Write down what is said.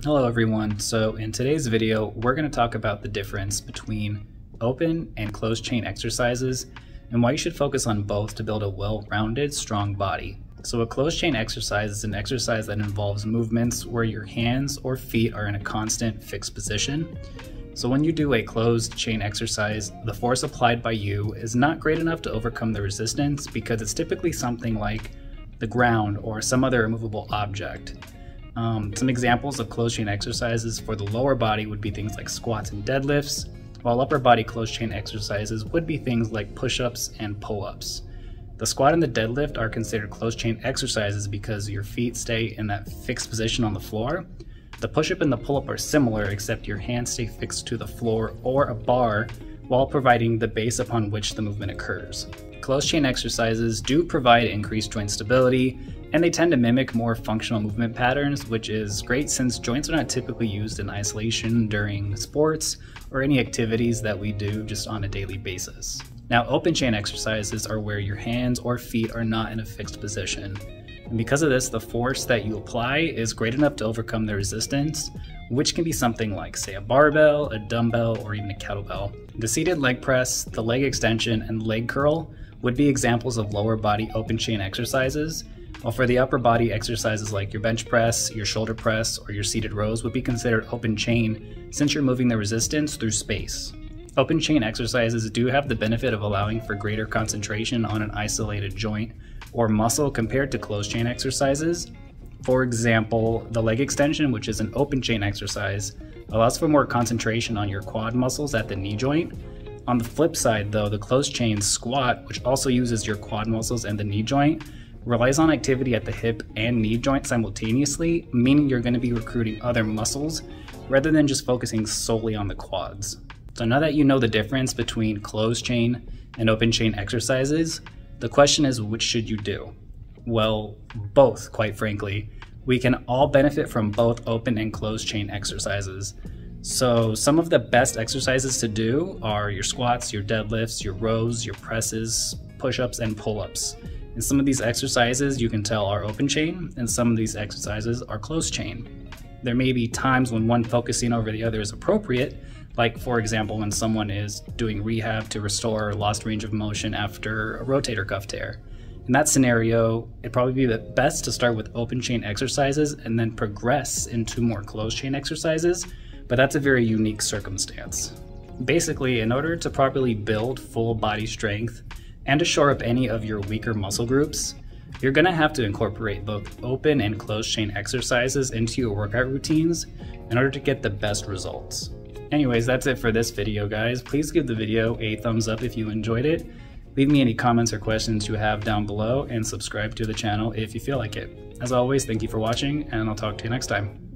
Hello everyone, so in today's video we're going to talk about the difference between open and closed chain exercises and why you should focus on both to build a well-rounded, strong body. So a closed chain exercise is an exercise that involves movements where your hands or feet are in a constant fixed position. So when you do a closed chain exercise, the force applied by you is not great enough to overcome the resistance because it's typically something like the ground or some other immovable object. Some examples of closed chain exercises for the lower body would be things like squats and deadlifts, while upper body closed chain exercises would be things like push-ups and pull-ups. The squat and the deadlift are considered closed chain exercises because your feet stay in that fixed position on the floor. The push-up and the pull-up are similar, except your hands stay fixed to the floor or a bar while providing the base upon which the movement occurs. Closed chain exercises do provide increased joint stability, and they tend to mimic more functional movement patterns, which is great since joints are not typically used in isolation during sports or any activities that we do just on a daily basis. Now, open chain exercises are where your hands or feet are not in a fixed position. And because of this, the force that you apply is great enough to overcome the resistance, which can be something like, say, a barbell, a dumbbell, or even a kettlebell. The seated leg press, the leg extension, and leg curl would be examples of lower body open chain exercises, while for the upper body exercises like your bench press, your shoulder press, or your seated rows would be considered open chain since you're moving the resistance through space. Open chain exercises do have the benefit of allowing for greater concentration on an isolated joint or muscle compared to closed chain exercises. For example, the leg extension, which is an open chain exercise, allows for more concentration on your quad muscles at the knee joint. On the flip side though, the closed chain squat, which also uses your quad muscles and the knee joint, relies on activity at the hip and knee joint simultaneously, meaning you're going to be recruiting other muscles rather than just focusing solely on the quads. So now that you know the difference between closed chain and open chain exercises, the question is, which should you do? Well, both, quite frankly. We can all benefit from both open and closed chain exercises. So some of the best exercises to do are your squats, your deadlifts, your rows, your presses, push-ups, and pull-ups. And some of these exercises you can tell are open chain, and some of these exercises are closed chain. There may be times when one focusing over the other is appropriate, like for example when someone is doing rehab to restore lost range of motion after a rotator cuff tear. In that scenario, it'd probably be the best to start with open chain exercises and then progress into more closed chain exercises, but that's a very unique circumstance. Basically, in order to properly build full body strength and to shore up any of your weaker muscle groups, you're going to have to incorporate both open and closed chain exercises into your workout routines in order to get the best results. Anyways, that's it for this video, guys. Please give the video a thumbs up if you enjoyed it. Leave me any comments or questions you have down below and subscribe to the channel if you feel like it. As always, thank you for watching, and I'll talk to you next time.